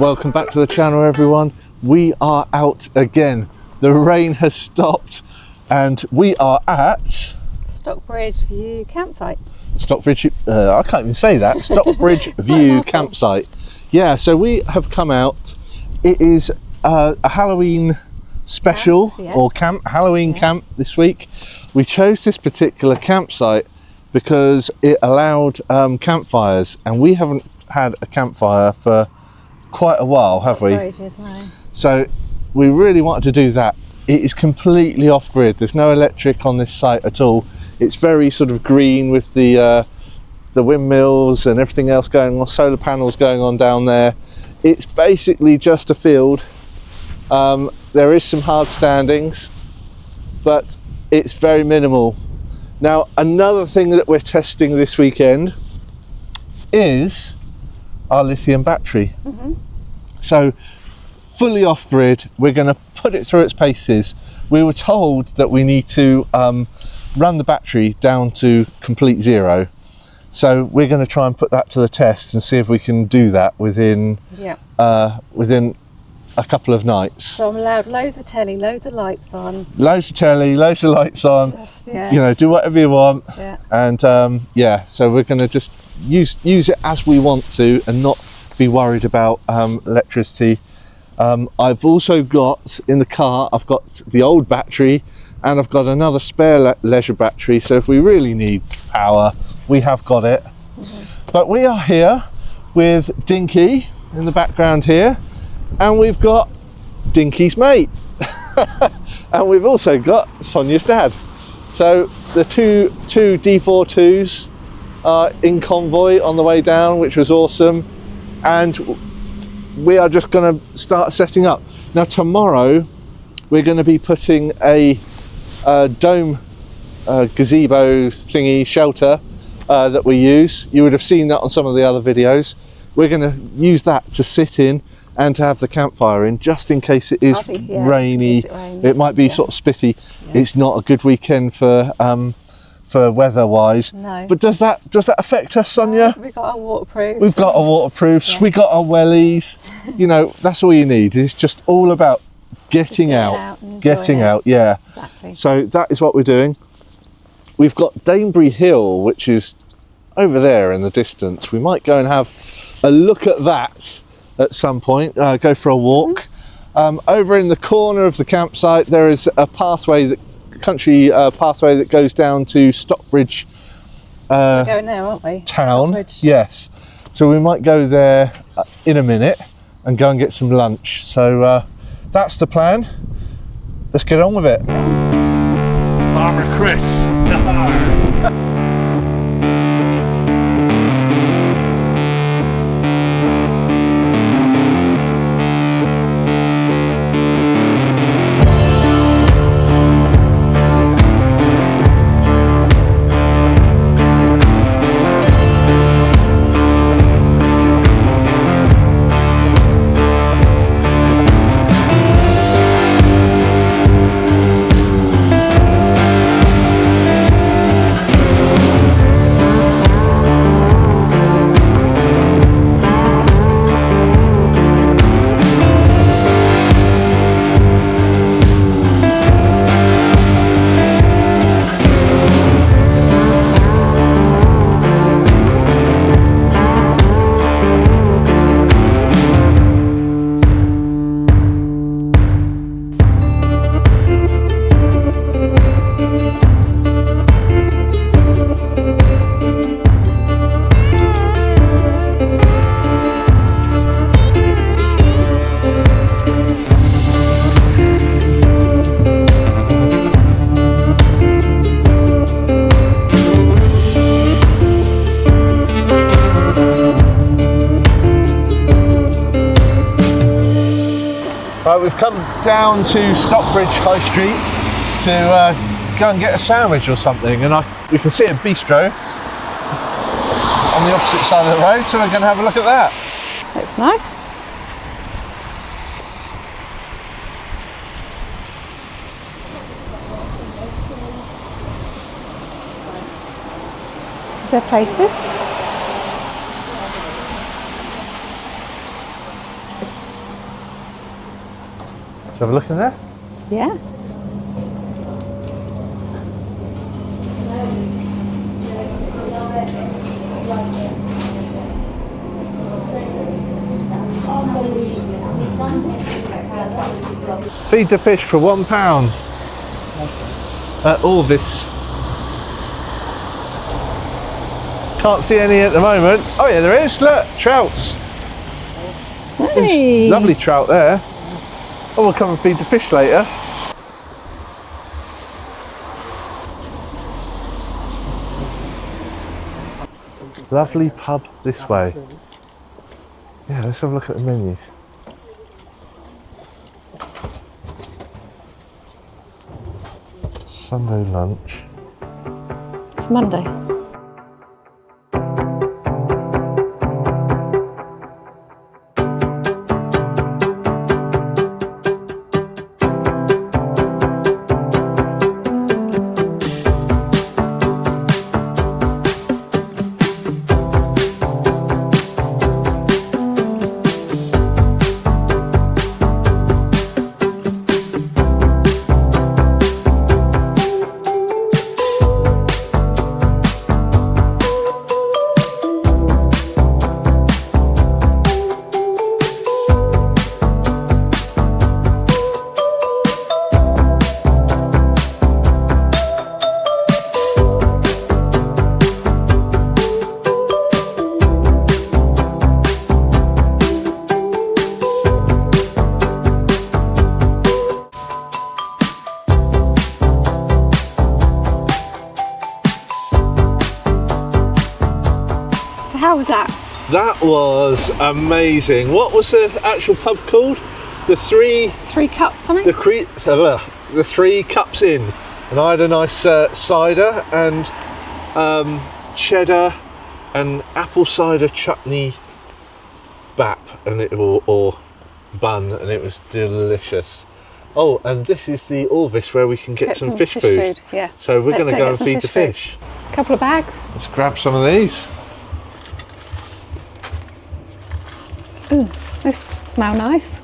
Welcome back to the channel, everyone. We are out again. The rain has stopped and we are at Stockbridge View Campsite. Stockbridge, I can't even say that. Stockbridge View Campsite. Yeah, so we have come out. It is a Halloween special camp, yes. or Halloween camp this week. We chose this particular campsite because it allowed campfires, and we haven't had a campfire for quite a while, have we? For ages, no. So we really wanted to do that. It is completely off-grid. There's no electric on this site at all. It's very sort of green with the windmills and everything else going on, solar panels going on down there. It's basically just a field. There is some hard standings, but it's very minimal. Now, another thing that we're testing this weekend is our lithium battery. So fully off grid, we're going to put it through its paces. We were told that we need to run the battery down to complete zero. So we're going to try and put that to the test and see if we can do that within within a couple of nights. So I'm allowed loads of telly, loads of lights on. Loads of telly, loads of lights on. Just, yeah. You know, do whatever you want. Yeah. And yeah, so we're going to just use it as we want to and not be worried about electricity. I've also got in the car, I've got the old battery and I've got another spare leisure battery, so if we really need power, we have got it. But we are here with Dinky in the background here, and we've got Dinky's mate and we've also got Sonia's dad. So the two D42s are in convoy on the way down, which was awesome, and we are just going to start setting up. Now tomorrow we're going to be putting a dome gazebo thingy shelter that we use. You would have seen that on some of the other videos. We're going to use that to sit in and to have the campfire in, just in case it is rainy. It might be sort of spitty. It's not a good weekend for weather wise. No. But does that affect us, Sonia? We've got our waterproofs. We've got our waterproofs, we got our wellies. You know, that's all you need. It's just all about getting out, yeah. Exactly. So that is what we're doing. We've got Danebury Hill, which is over there in the distance. We might go and have a look at that at some point, go for a walk. Over in the corner of the campsite there is a pathway, country pathway that goes down to Stockbridge we're going there, aren't we? town. Stockbridge. Yes, so we might go there in a minute and go and get some lunch. So that's the plan. Let's get on with it. Farmer Chris. Right, we've come down to Stockbridge High Street to go and get a sandwich or something, and we can see a bistro on the opposite side of the road, so we're going to have a look at that. It's nice. Is there places? Let's have a look in there. Yeah. Feed the fish for £1 at Orvis. Can't see any at the moment. Oh yeah, there is. Look, trouts. Hey. There's lovely trout there. Oh, we'll come and feed the fish later. Lovely pub this way. Yeah, let's have a look at the menu. Sunday lunch. It's Monday. How was that? That was amazing. What was the actual pub called? The three cups, something? the 3 cups in, and I had a nice cider and cheddar and apple cider chutney bap, and or bun, and it was delicious. Oh, and this is the Orvis where we can get some fish food. Yeah. So we're going to go and some feed the fish. A couple of bags. Let's grab some of these. Ooh, this smell nice.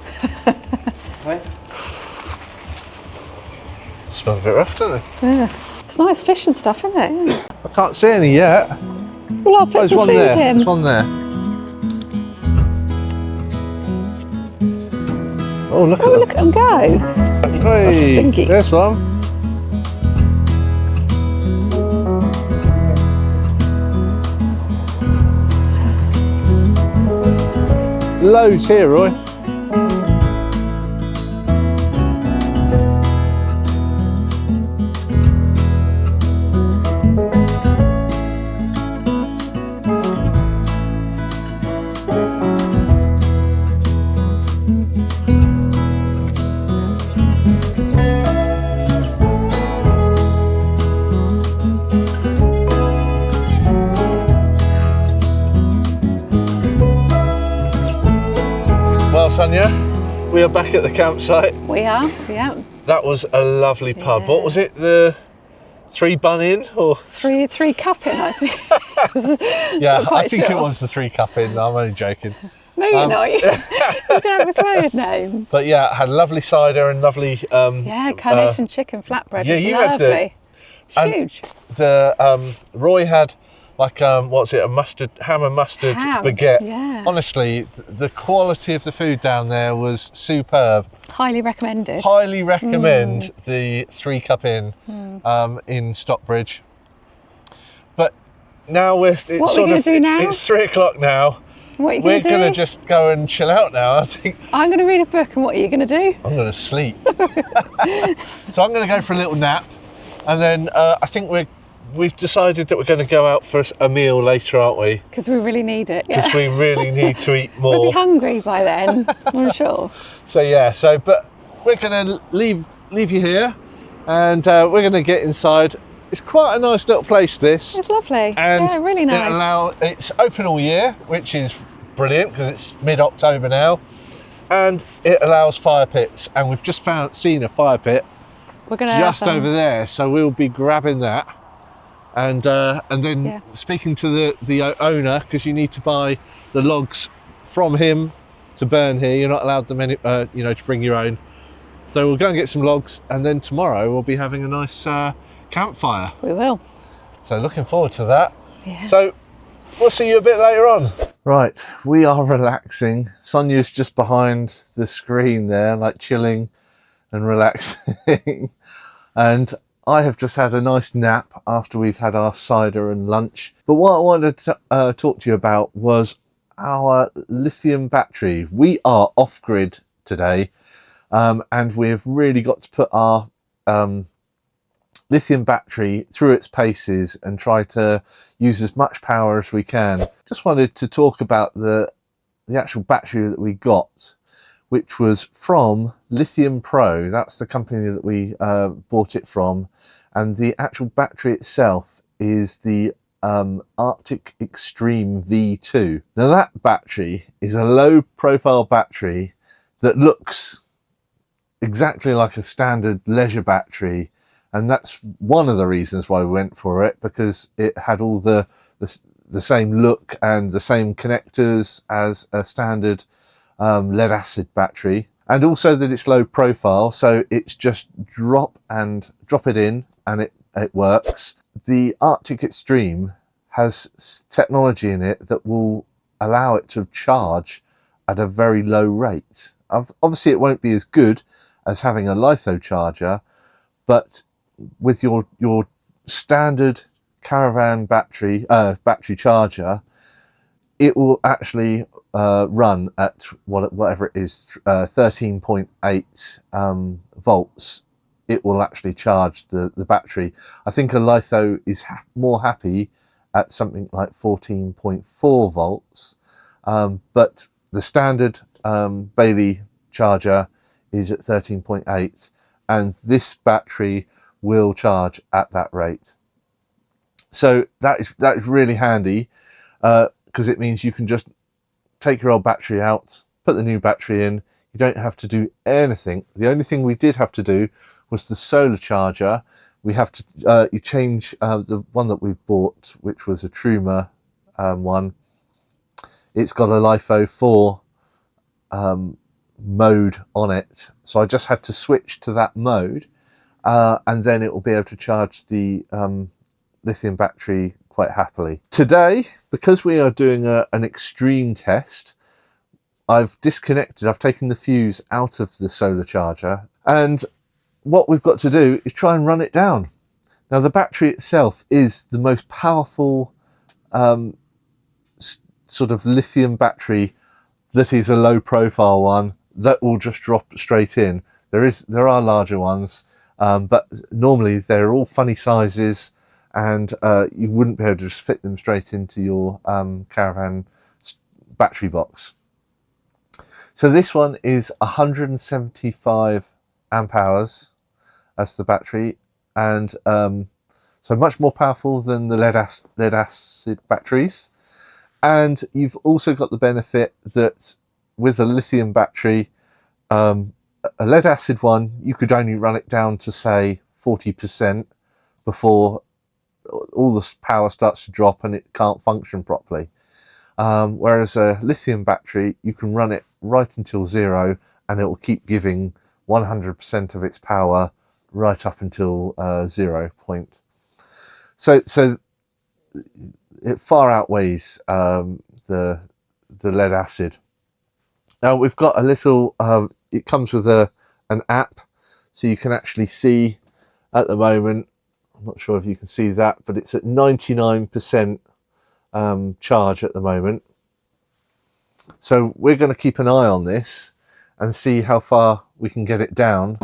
Smell a bit rough, don't they? Yeah. It's nice fish and stuff, isn't it? Yeah. I can't see any yet. Well, I'll put There's some one food there. in. There's one there. Oh, look Oh, at look at them go. them. Hey, stinky. there's one. Loads here, Roy. Well, Sonia, we are back at the campsite. We are, yeah. That was a lovely pub. Yeah. What was it? The 3 bun in or Three cup in, I think. yeah, Not quite I think sure. it was the 3 cup in. I'm only joking. No, you're not. You don't have a code names. But yeah, had lovely cider and lovely. Yeah, carnation chicken flatbread. yeah, It's you had the- lovely. It's and- huge. The Roy had like what's it? A ham and mustard Ham, baguette. yeah. Honestly, the quality of the food down there was superb. Highly recommended. Highly recommend the 3 cup in Stockbridge. But now it's What are we sort gonna of do now? it's 3 o'clock now. What are you We're going to gonna do? just go and chill out now. I think I'm going to read a book, and what are you going to do? I'm gonna sleep. So I'm gonna go for a little nap, and then I think we've decided that we're going to go out for a meal later, aren't we? Because we really need it. Because Yeah. we really need to eat We'll more. be hungry by then, I'm sure. So yeah, but we're going to leave you here, and we're going to get inside. It's quite a nice little place, this. It's lovely. And yeah, really nice. it's open all year, which is brilliant because it's mid-October now, and it allows fire pits. And we've just seen a fire pit We're going to just over there, so we'll be grabbing that. And then speaking to the owner, because you need to buy the logs from him to burn here. You're not allowed them to bring your own. So we'll go and get some logs, and then tomorrow we'll be having a nice campfire. We will. So looking forward to that. Yeah. So we'll see you a bit later on. Right, we are relaxing. Sonia's just behind the screen there, like chilling and relaxing. And I have just had a nice nap after we've had our cider and lunch. But what I wanted to talk to you about was our lithium battery. We are off-grid today, and we've really got to put our lithium battery through its paces and try to use as much power as we can. Just wanted to talk about the actual battery that we got, which was from Lithium Pro. That's the company that we bought it from. And the actual battery itself is the Arctic Extreme V2. Now that battery is a low profile battery that looks exactly like a standard leisure battery. And that's one of the reasons why we went for it, because it had all the same look and the same connectors as a standard lead acid battery, and also that it's low profile, so it's just drop it in and it works. The Arctic Extreme has technology in it that will allow it to charge at a very low rate. Obviously it won't be as good as having a litho charger, but with your standard Caravan battery charger, it will actually run at whatever it is, 13.8 volts. It will actually charge the battery. I think a litho is more happy at something like 14.4 volts, but the standard Bailey charger is at 13.8, and this battery will charge at that rate. So that is really handy, because it means you can just take your old battery out, put the new battery in. You don't have to do anything. The only thing we did have to do was the solar charger. We have to you change the one that we've bought, which was a Truma one. It's got a LiFo 4 mode on it, so I just had to switch to that mode, and then it will be able to charge the lithium battery quite happily. Today, because we are doing an extreme test, I've taken the fuse out of the solar charger, and what we've got to do is try and run it down. Now the battery itself is the most powerful sort of lithium battery that is a low profile one that will just drop straight in. There are larger ones, but normally they're all funny sizes, and you wouldn't be able to just fit them straight into your Caravan battery box. So this one is 175 amp hours as the battery, and so much more powerful than the lead acid batteries. And you've also got the benefit that with a lithium battery, a lead acid one, you could only run it down to say 40% before all the power starts to drop and it can't function properly. Whereas a lithium battery, you can run it right until 0 and it will keep giving 100% of its power right up until 0 point. So it far outweighs the lead acid. Now we've got a little, it comes with an app, so you can actually see at the moment, I'm not sure if you can see that, but it's at 99% charge at the moment. So we're going to keep an eye on this and see how far we can get it down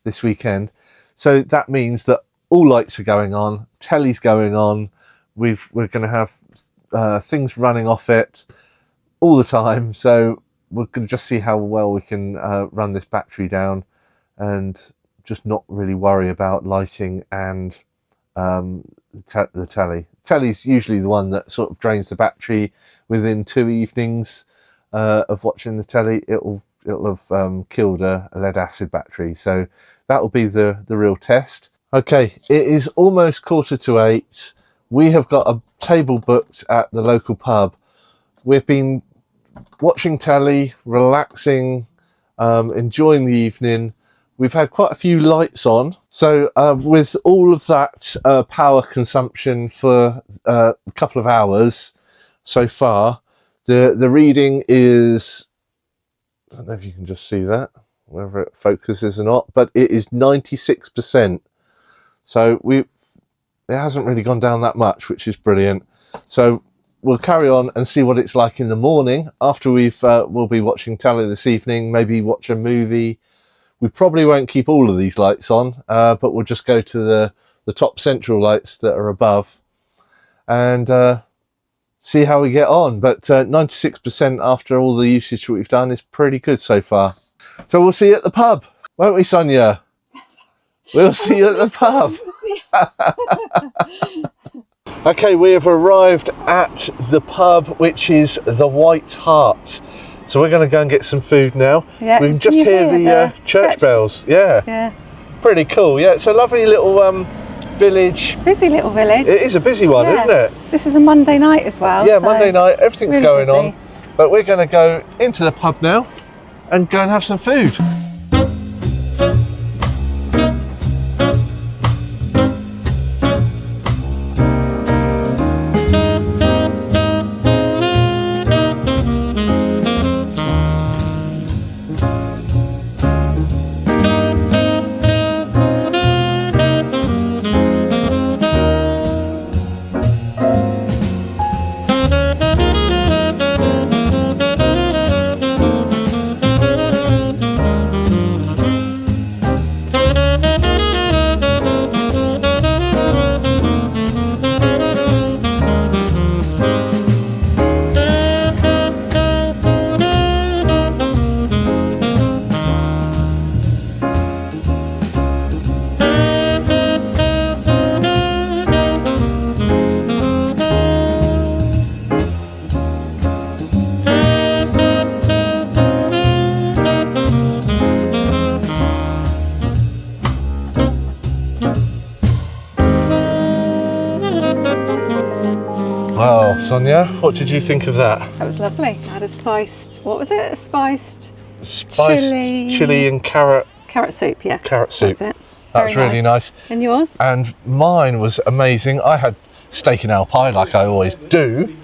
this weekend. So that means that all lights are going on, telly's going on, we're going to have things running off it all the time. So we're going to just see how well we can run this battery down and just not really worry about lighting and the telly. Telly's usually the one that sort of drains the battery within 2 evenings of watching the telly. It'll have killed a lead acid battery. So that will be the real test. Okay, it is almost 7:45. We have got a table booked at the local pub. We've been watching telly, relaxing, enjoying the evening. we've had quite a few lights on. So with all of that power consumption for a couple of hours so far, the reading is, I don't know if you can just see that, whether it focuses or not, but it is 96%. So it hasn't really gone down that much, which is brilliant. So we'll carry on and see what it's like in the morning after we'll be watching telly this evening, maybe watch a movie. We probably won't keep all of these lights on, but we'll just go to the top central lights that are above and see how we get on. But 96% after all the usage that we've done is pretty good so far. So we'll see you at the pub, won't we, Sonia? Yes. We'll see you at the pub. Okay, we have arrived at the pub, which is the White Hart. So we're going to go and get some food now. Yeah. We can just hear the church bells. Yeah. Yeah. Pretty cool. Yeah, it's a lovely little village. Busy little village. It is a busy one, Yeah. isn't it? This is a Monday night as well. Yeah, so Monday night. Everything's really going on. busy. But we're going to go into the pub now and go and have some food. Wow, Sonia, what did you think of that? That was lovely. I had a spiced, what was it? A spiced Chili and carrot soup, yeah. Carrot soup. That was it. That's Very really nice. And yours? And mine was amazing. I had steak and ale pie like I always do,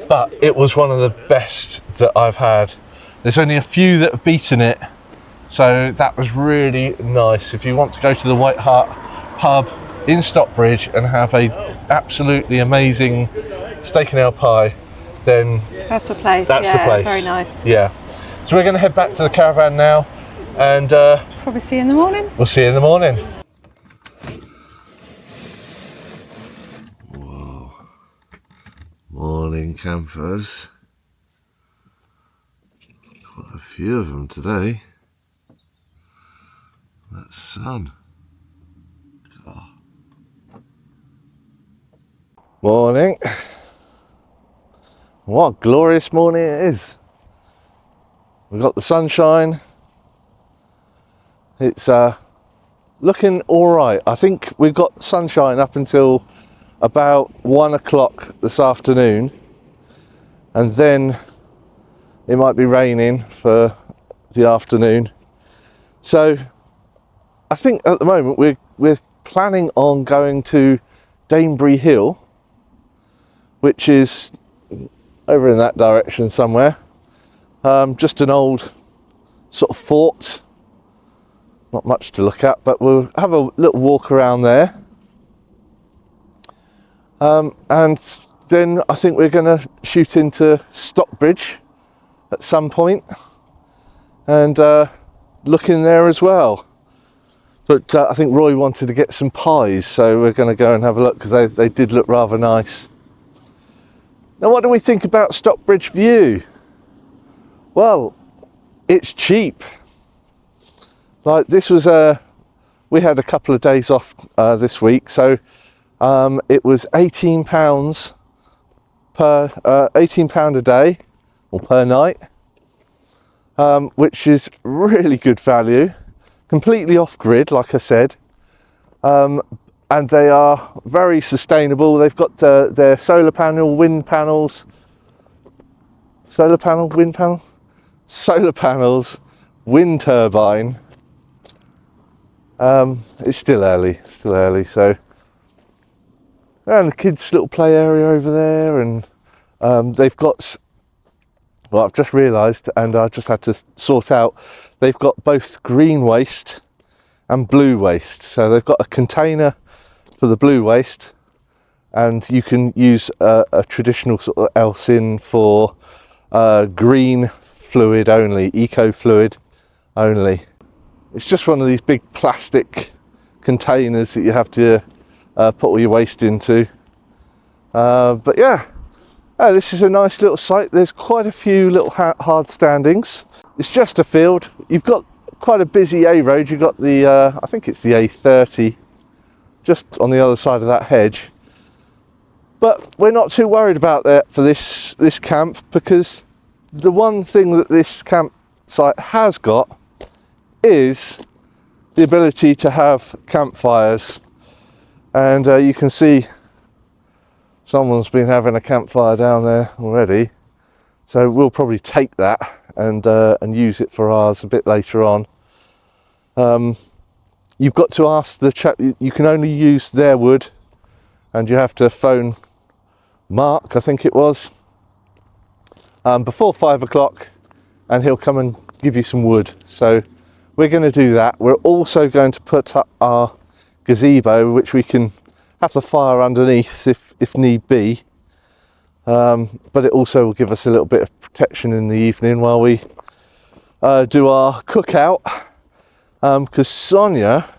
but it was one of the best that I've had. There's only a few that have beaten it, so that was really nice. If you want to go to the White Hart pub in Stockbridge and have a absolutely amazing steak and ale pie, then That's the place. that's yeah, the place. Very nice. Yeah. So we're going to head back to the caravan now, and Probably see you in the morning. we'll see you in the morning. Whoa. Morning campers. Quite a few of them today. That sun. God. Morning. What a glorious morning it is. We've got the sunshine. It's looking all right. I think we've got sunshine up until about 1 o'clock this afternoon, and then it might be raining for the afternoon. So I think at the moment we're planning on going to Danebury Hill, which is over in that direction somewhere. Just an old sort of fort. Not much to look at, but we'll have a little walk around there. And then I think we're going to shoot into Stockbridge at some point and look in there as well. But I think Roy wanted to get some pies, so we're going to go and have a look because they did look rather nice. Now, what do we think about Stockbridge View? Well, it's cheap. Like this was we had a couple of days off this week, so it was £18 per £18 a day or per night, which is really good value. Completely off grid, like I said, and they are very sustainable. They've got their solar panel, wind panels, solar panels, wind turbine. It's still early, so, and the kids' little play area over there, and they've got, well, I've just realised, and I just had to sort out, they've got both green waste and blue waste. So they've got a container for the blue waste, and you can use a traditional sort of Elsin for green fluid only, eco fluid only. It's just one of these big plastic containers that you have to put all your waste into. But yeah, this is a nice little site. There's quite a few little hard standings. It's just a field. You've got quite a busy A road. You've got the, I think it's the A30, just on the other side of that hedge. But we're not too worried about that for this camp, because the one thing that this campsite has got is the ability to have campfires. And you can see someone's been having a campfire down there already. So we'll probably take that and use it for ours a bit later on. You've got to ask the chap, you can only use their wood, and you have to phone Mark, I think it was, before 5 o'clock, and he'll come and give you some wood. So we're going to do that. We're also going to put up our gazebo, which we can have the fire underneath if need be. But it also will give us a little bit of protection in the evening while we do our cookout. Because Sonia,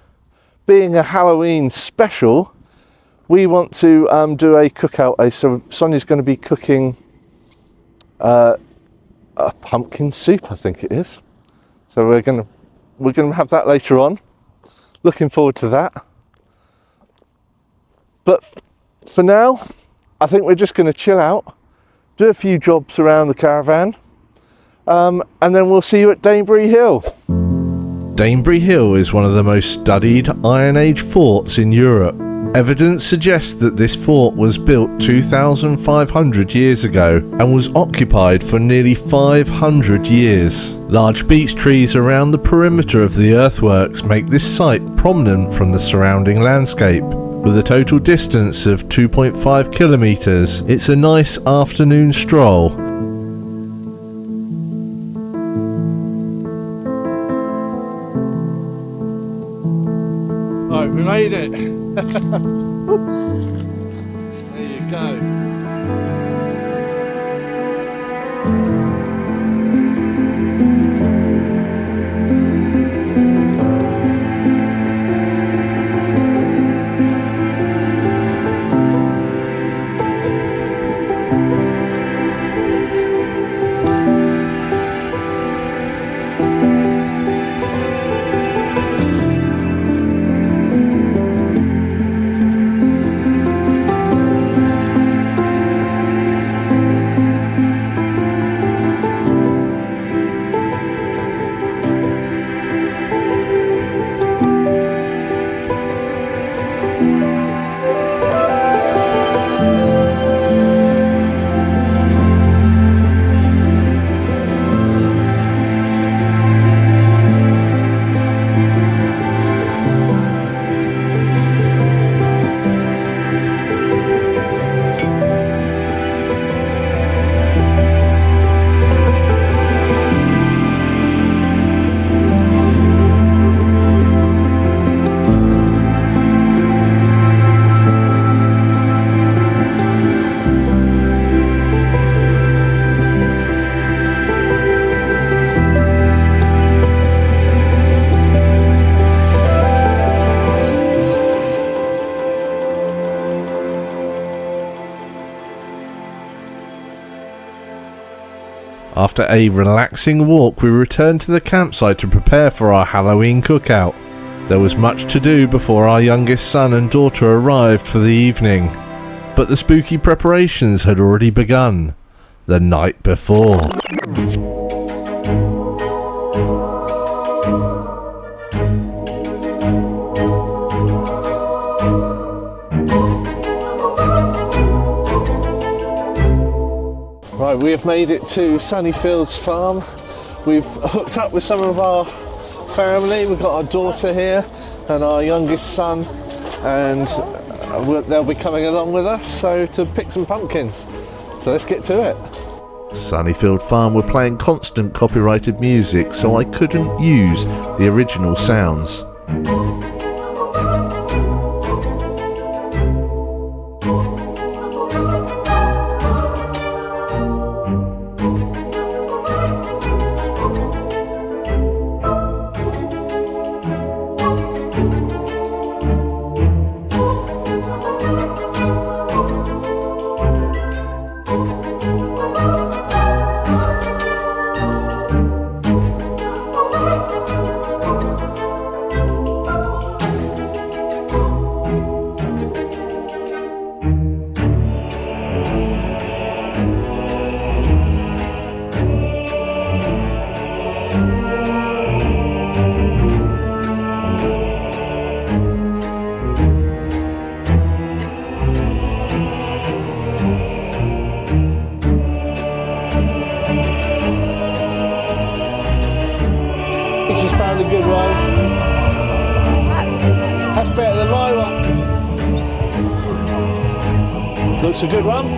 being a Halloween special, we want to do a cookout. So Sonia's going to be cooking a pumpkin soup, I think it is. So we're going to have that later on. Looking forward to that. But for now, I think we're just going to chill out, do a few jobs around the caravan, and then we'll see you at Danebury Hill. Danebury Hill is one of the most studied Iron Age forts in Europe. Evidence suggests that this fort was built 2,500 years ago and was occupied for nearly 500 years. Large beech trees around the perimeter of the earthworks make this site prominent from the surrounding landscape. With a total distance of 2.5 kilometres, it's a nice afternoon stroll. Right, we made it. There you go. After a relaxing walk, we returned to the campsite to prepare for our Halloween cookout. There was much to do before our youngest son and daughter arrived for the evening, but the spooky preparations had already begun the night before. Right, we have made it to Sunnyfield Farm. We've hooked up with some of our family. We've got our daughter here, and our youngest son, and they'll be coming along with us, so to pick some pumpkins. So let's get to it. Sunnyfield Farm were playing constant copyrighted music, so I couldn't use the original sounds. He's just found a good one. That's better than my one. Looks a good one.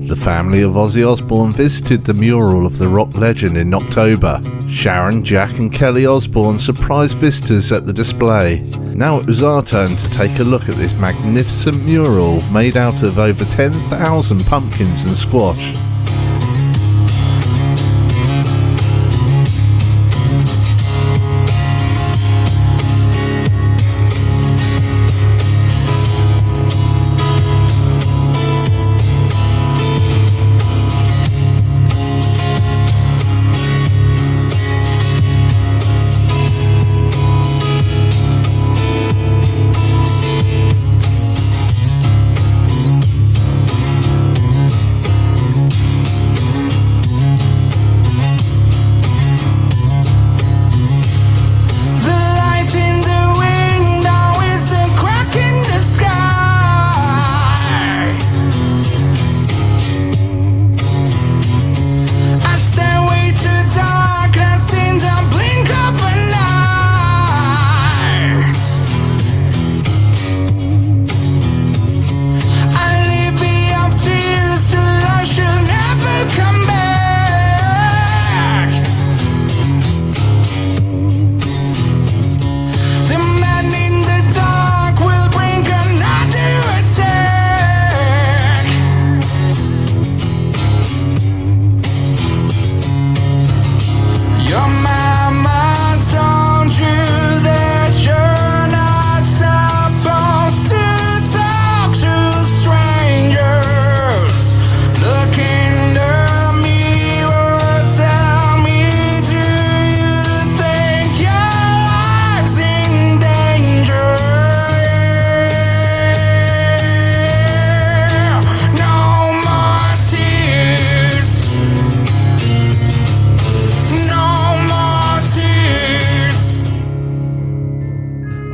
The family of Ozzy Osbourne visited the mural of the rock legend in October. Sharon, Jack and Kelly Osbourne surprised visitors at the display. Now it was our turn to take a look at this magnificent mural made out of over 10,000 pumpkins and squash.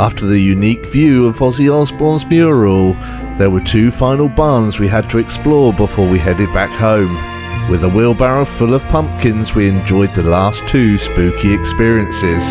After the unique view of Ozzy Osbourne's mural, there were two final barns we had to explore before we headed back home. With a wheelbarrow full of pumpkins, we enjoyed the last two spooky experiences.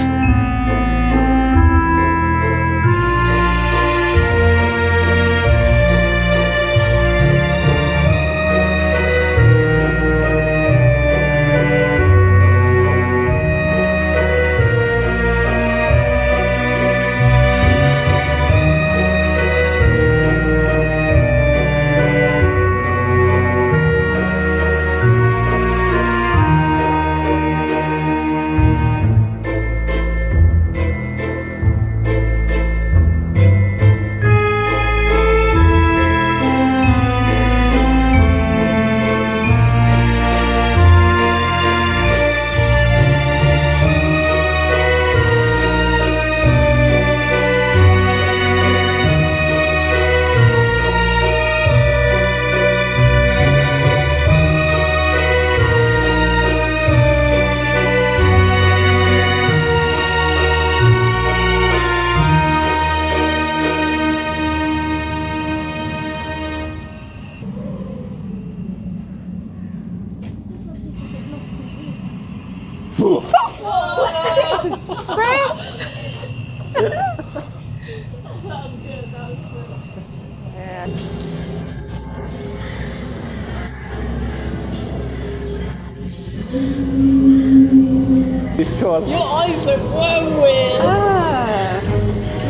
Come on. Your eyes look well weird.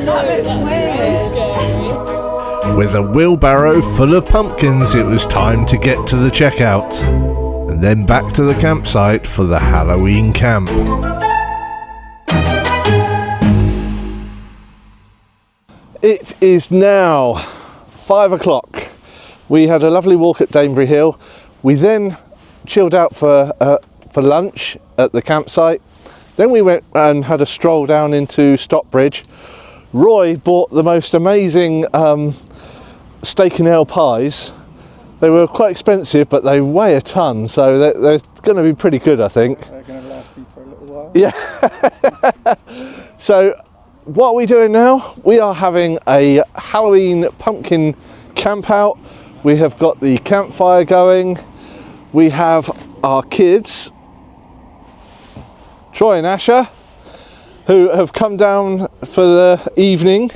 That looks weird. Scary. With a wheelbarrow full of pumpkins, it was time to get to the checkout, and then back to the campsite for the Halloween camp. It is now 5 o'clock. We had a lovely walk at Danebury Hill. We then chilled out for lunch at the campsite. Then we went and had a stroll down into Stockbridge. Roy bought the most amazing steak and ale pies. They were quite expensive, but they weigh a ton, so they're going to be pretty good, I think. They're going to last me for a little while. Yeah. So what are we doing now? We are having a Halloween pumpkin camp out. We have got the campfire going. We have our kids, Troy and Asher, who have come down for the evening,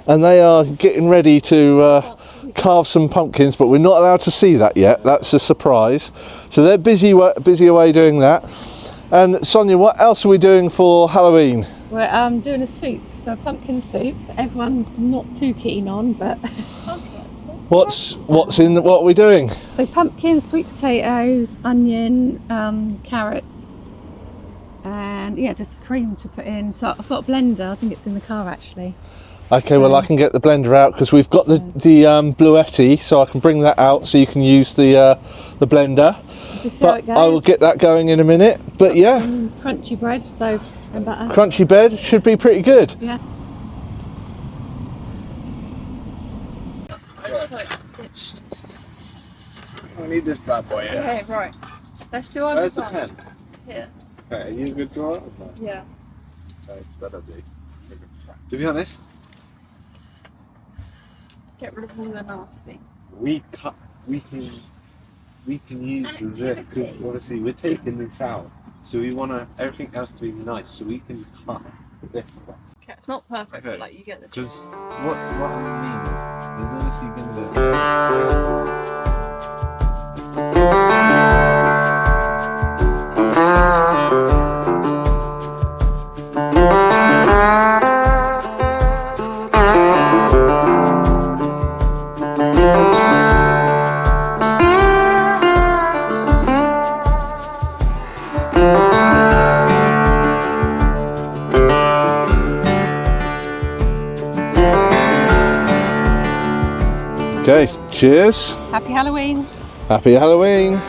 and they are getting ready to carve some pumpkins, but we're not allowed to see that yet. That's a surprise. So they're busy away doing that. And Sonia, what else are we doing for Halloween? We're doing a soup, so a pumpkin soup that everyone's not too keen on, but What are we doing? so pumpkin, sweet potatoes, onion, carrots, and yeah, just cream to put in. So I've got a blender. I think it's in the car actually. Okay, well I can get the blender out because we've got the Bluetti, so I can bring that out so you can use the blender. Just see how it But goes. I will get that going in a minute. But Got yeah, some crunchy bread, so and butter. crunchy bread should be pretty good. Yeah. I need this bad boy. Yeah. Okay, right. Let's do our Where's the design. pen? Here. Okay, are you a good drawer? Yeah. Okay, better be. To be honest, Get rid of all the nasty. we can use this because obviously we're taking this out, so we want everything else to be nice, so we can cut this stuff. Okay, it's not perfect, Okay. but like you get the Because what I mean is, there's obviously going to Okay, cheers. Happy Halloween. Happy Halloween.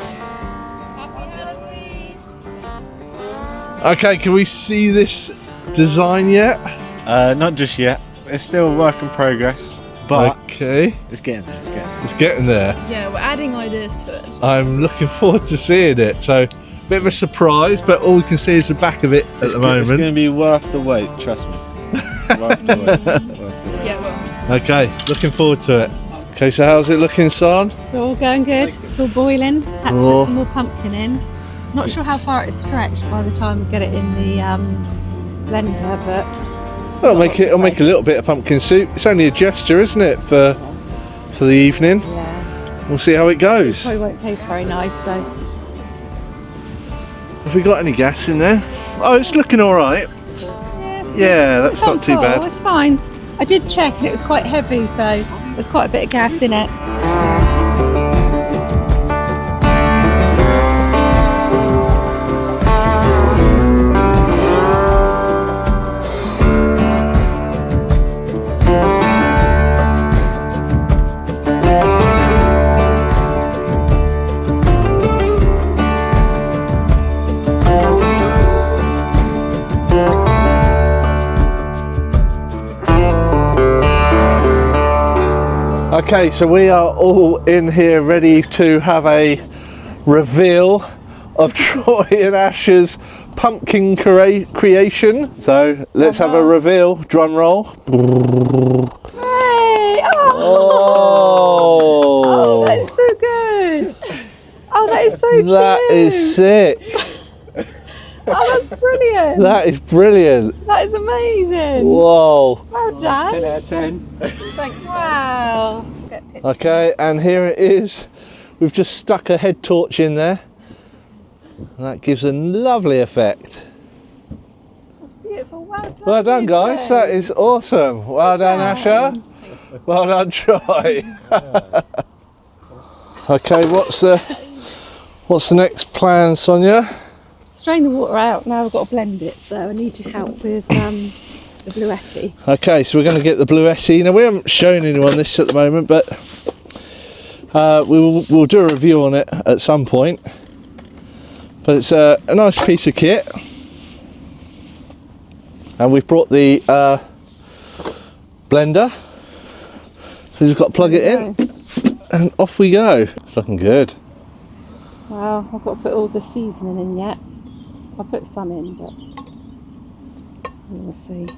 Okay, can we see this design yet? not just yet. It's still a work in progress, but Okay, it's getting there. It's getting there. it's getting there. Yeah, we're adding ideas to it. I'm looking forward to seeing it. So, bit of a surprise, but all we can see is the back of it at the It's moment. going to be worth the wait. Trust me. Worth the wait. Worth the wait. Yeah, well. Okay, looking forward to it. Okay, so how's it looking, Son? It's all going good. It's all boiling. Had to Oh. put some more pumpkin in. Not sure how far it's stretched by the time we get it in the blender, but I'll make a little bit of pumpkin soup. It's only a gesture, isn't it, for the evening? yeah, We'll see how it goes. probably won't taste very nice. So Have we got any gas in there? Oh, it's looking all right. Yeah, that's it's on not too full, bad. It's fine. I did check and it was quite heavy, so there's quite a bit of gas in it. Okay, so we are all in here ready to have a reveal of Troy and Asher's pumpkin creation. So let's have a reveal. Drum roll. Hey! Oh, That's so good. Oh, that is so cute. that is sick. Oh, that's brilliant. That is brilliant. That is amazing. Whoa. Well done. 10 out of 10. Thanks. Wow. Okay, and here it is. We've just stuck a head torch in there. And that gives a lovely effect. Well done, guys. That is awesome. Well done, Asher. Well done, Troy. Okay, what's the next plan, Sonia? Strain the water out. Now I've got to blend it, so I need your help with the Bluetti. Okay, so we're going to get the Bluetti. Now, we haven't shown anyone this at the moment, but we'll do a review on it at some point. But it's a nice piece of kit. And we've brought the blender. So we've just got to plug it in. And off we go. It's looking good. Well, I've got to put all the seasoning in yet. I put some in, but we'll see.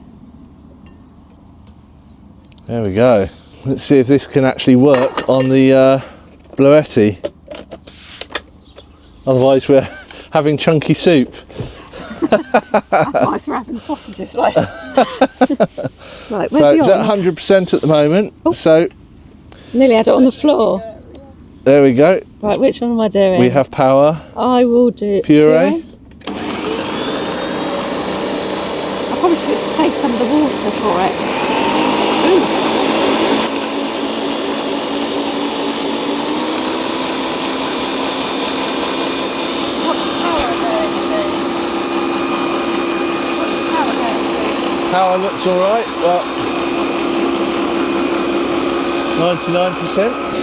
There we go. Let's see if this can actually work on the Bluetti. Otherwise we're having chunky soup. Otherwise we're having sausages. Like. Right, where's So the it's at oil? 100% at the moment. Oh. So Nearly had it on the floor. there we go. Right, which one am I doing? We have power. I will do Puree. I probably should save some of the water for it. Ooh. Power looks alright, but 99%.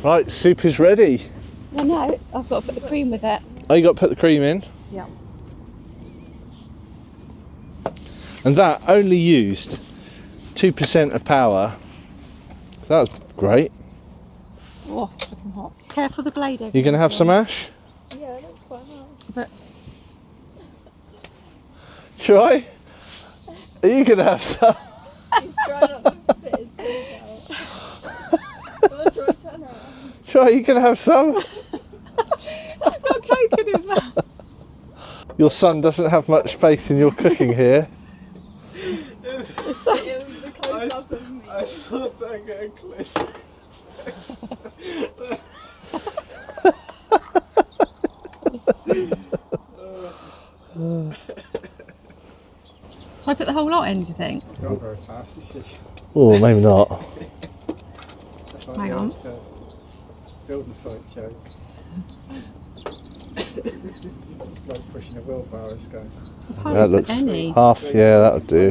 Right, soup is ready. Well, no, I've got to put the cream with it. Oh, you got to put the cream in. Yeah. And that only used 2% of power. So that was great. Oh, it's looking hot. Careful the blade over You going to have there. some ash? Yeah, it looks quite nice. But Troy? Are you going to have some? He's trying not to spit his food out. Well, try to turn around. Troy, are you going to have some? He's got cake in his mouth. Your son doesn't have much faith in your cooking here. It was the close up of me. I saw that get close. shall I put the whole lot in, do you think? Not very fast, you should. Oh, maybe not. Hang on. Building site joke. Like pushing a wheelbarrow, it's going. That looks any. half, yeah, that would do.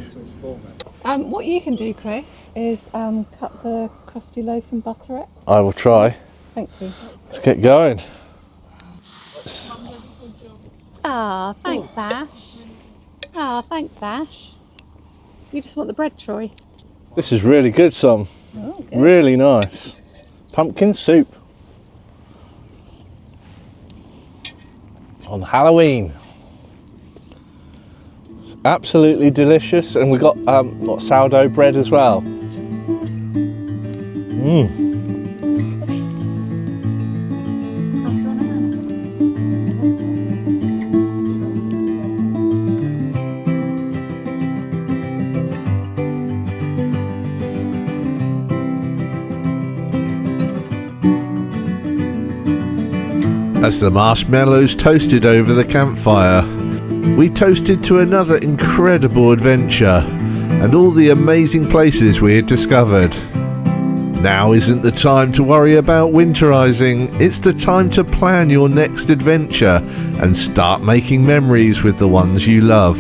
What you can do, Chris, is cut the crusty loaf and butter it. I will try. Thank you. Let's get going. Ah, thanks, Ash. Ah, thanks, Ash. You just want the bread, Troy. This is really good, Sam. Oh, good. Really nice. Pumpkin soup. On Halloween. It's absolutely delicious, and we've got sourdough bread as well. Mmm. As the marshmallows toasted over the campfire, we toasted to another incredible adventure and all the amazing places we had discovered. Now isn't the time to worry about winterizing, it's the time to plan your next adventure and start making memories with the ones you love.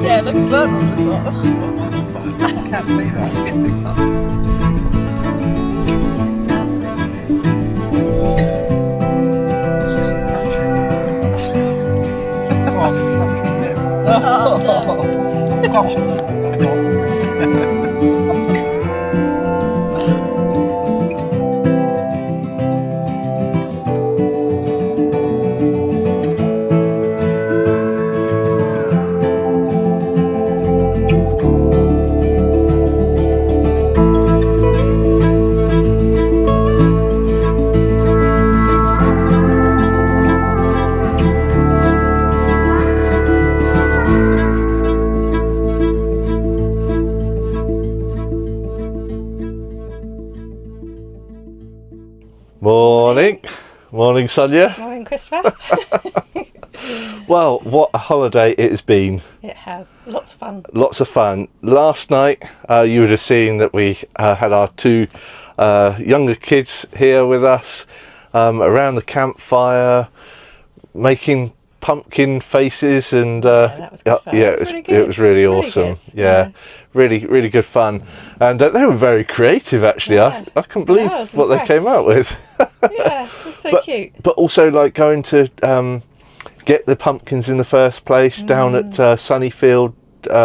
Yeah, it looks burnt on the top. I can't see that. Morning. Morning, Sonia. Morning, Christopher. Well, what a holiday it has been. It has. Lots of fun. Lots of fun. Last night, you would have seen that we had our two younger kids here with us around the campfire, making pumpkin faces, and that was good fun. it was really awesome. Good. Yeah, really good fun, and they were very creative actually. Yeah. I couldn't believe I was what they came out with. Yeah, it's so cute. But also like going to get the pumpkins in the first place down at Sunnyfield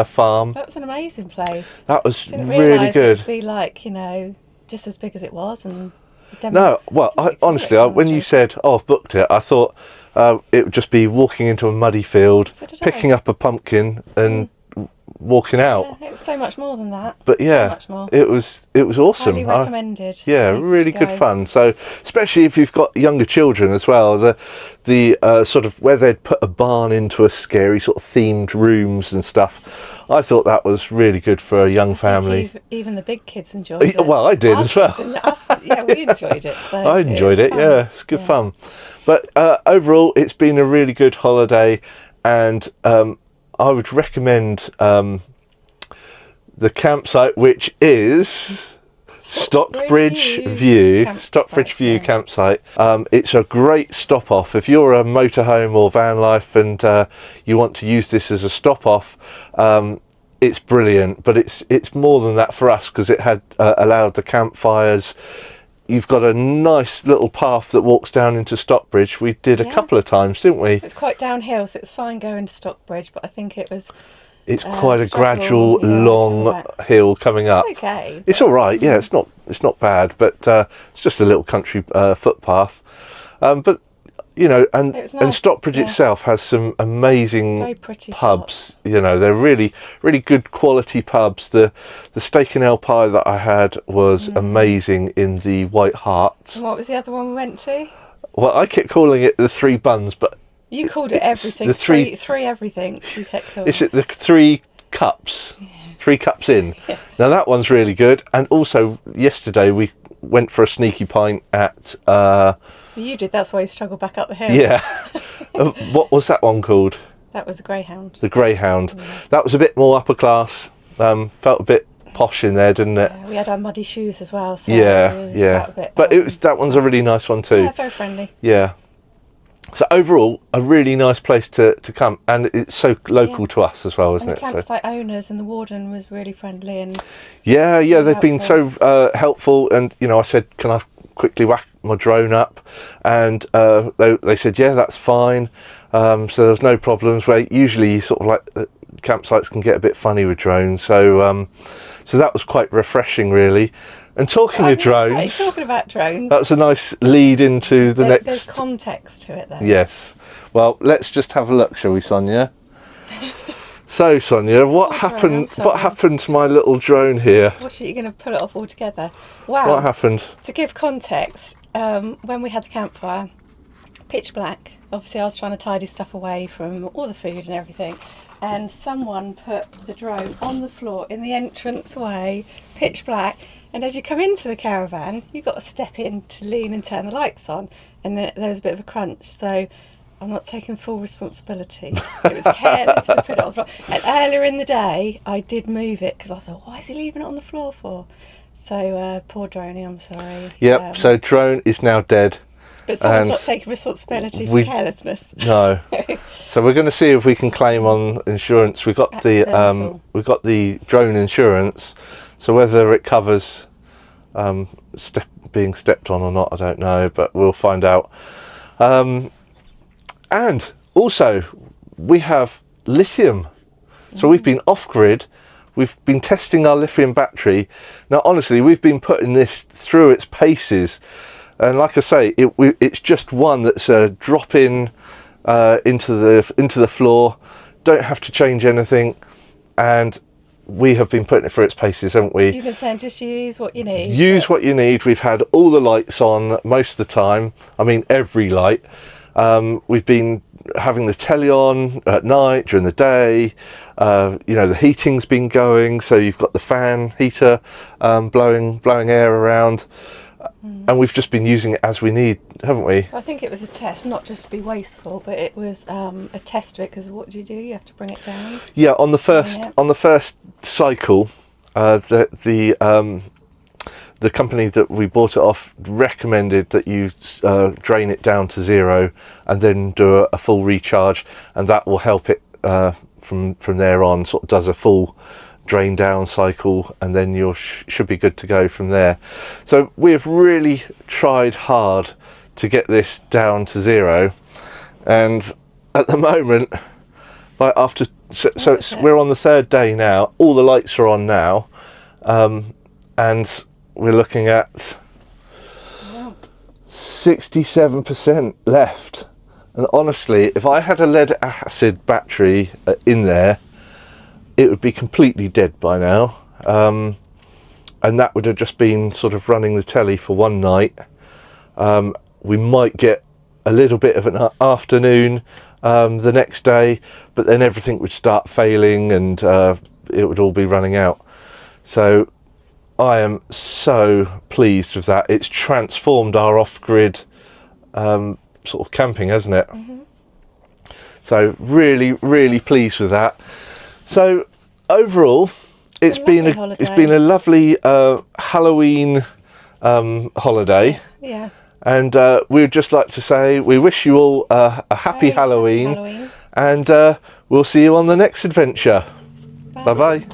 Farm. That was an amazing place. That was Didn't really realise good. it'd be like, just as big as it was. And No, well, honestly, when you said, I've booked it, I thought it would just be walking into a muddy field, So did I. picking up a pumpkin and walking out. Yeah, it was so much more than that. But yeah, so much more. it was awesome. Highly recommended. Yeah, really good fun. So, especially if you've got younger children as well, the sort of where they'd put a barn into a scary sort of themed rooms and stuff. I thought that was really good for a young family. Even the big kids enjoyed it. Well, I did as well. Yeah, we enjoyed it. So I enjoyed it. fun. Yeah, it's good fun. But overall, it's been a really good holiday, and I would recommend the campsite, which is Stockbridge View Campsite. It's a great stop off if you're a motorhome or van life and you want to use this as a stop off. It's brilliant, but it's more than that for us because it had allowed the campfires. You've got a nice little path that walks down into Stockbridge. We did a couple of times, didn't we? It's quite downhill, so it's fine going to Stockbridge, but I think it was... It's quite a struggle, gradual, long hill coming up. It's okay. It's all right. Yeah, it's not bad, but it's just a little country footpath. But and nice, Stockbridge itself has some amazing very pretty pubs. shops. They're really good quality pubs. The steak and ale pie that I had was amazing in the White Hart. And what was the other one we went to? Well, I kept calling it the Three Buns, but You called it everything. the three everything. You kept calling is it the Three Cups? Yeah. 3 Cups in. Yeah. Now that one's really good. And also yesterday we went for a sneaky pint at You did, that's why you struggled back up the hill. yeah. What was that one called? That was a Greyhound. The Greyhound. That was a bit more upper class. Felt a bit posh in there, didn't it? Yeah, we had our muddy shoes as well. So Yeah. But that one's a really nice one too. Yeah, very friendly. Yeah. So overall, a really nice place to come, and it's so local to us as well, isn't And it? the campsite owners and the warden was really friendly and Yeah, they've been so helpful, and I said, can I quickly whack my drone up, and they said, yeah, that's fine. So there was no problems. Where usually sort of like campsites can get a bit funny with drones, so that was quite refreshing, really. And talking of drones, talking about drones, that's a nice lead into the next. There's context to it, though. Yes. Well, let's just have a look, shall we, Sonia? So, Sonia, what happened? What happened to my little drone here? What, are you going to pull it off altogether? Wow. What happened? To give context, when we had the campfire, pitch black. Obviously, I was trying to tidy stuff away from all the food and everything, and someone put the drone on the floor in the entranceway, pitch black. And as you come into the caravan, you've got to step in to lean and turn the lights on, and there was a bit of a crunch. So I'm not taking full responsibility. It was careless to put it on the floor. And earlier in the day, I did move it because I thought, why is he leaving it on the floor for? So poor Droney, I'm sorry. Yep. So drone is now dead. But someone's not taking responsibility for carelessness. No. So we're going to see if we can claim on insurance. We've got the drone insurance. So whether it covers being stepped on or not, I don't know, but we'll find out. And also, we have lithium. So we've been off-grid. We've been testing our lithium battery. Now, honestly, we've been putting this through its paces. And like I say, it's just one that's a drop in into the floor. Don't have to change anything. And we have been putting it through its paces, haven't we? You've been saying just use what you need. Use what you need. We've had all the lights on most of the time. I mean, every light. We've been having the telly on at night, during the day. The heating's been going, so you've got the fan heater blowing air around. and we've just been using it as we need, haven't we? I think it was a test, not just to be wasteful, but it was a test of it, because what do? You have to bring it down. Yeah, on the first cycle, the company that we bought it off recommended that you drain it down to 0 and then do a full recharge, and that will help it from there on. Sort of does a full drain down cycle, and then you should be good to go from there. So we have really tried hard to get this down to 0, and at the moment, like after we're on the 3rd day now. All the lights are on now, and we're looking at 67% left. And honestly, if I had a lead acid battery in there, it would be completely dead by now, and that would have just been sort of running the telly for one night. We might get a little bit of an afternoon the next day, but then everything would start failing, and it would all be running out. So I am so pleased with that. It's transformed our off-grid sort of camping, hasn't it? Mm-hmm. So really pleased with that. So overall, it's been a lovely Halloween holiday. Yeah. And we'd just like to say we wish you all a happy Halloween, and we'll see you on the next adventure. Bye bye.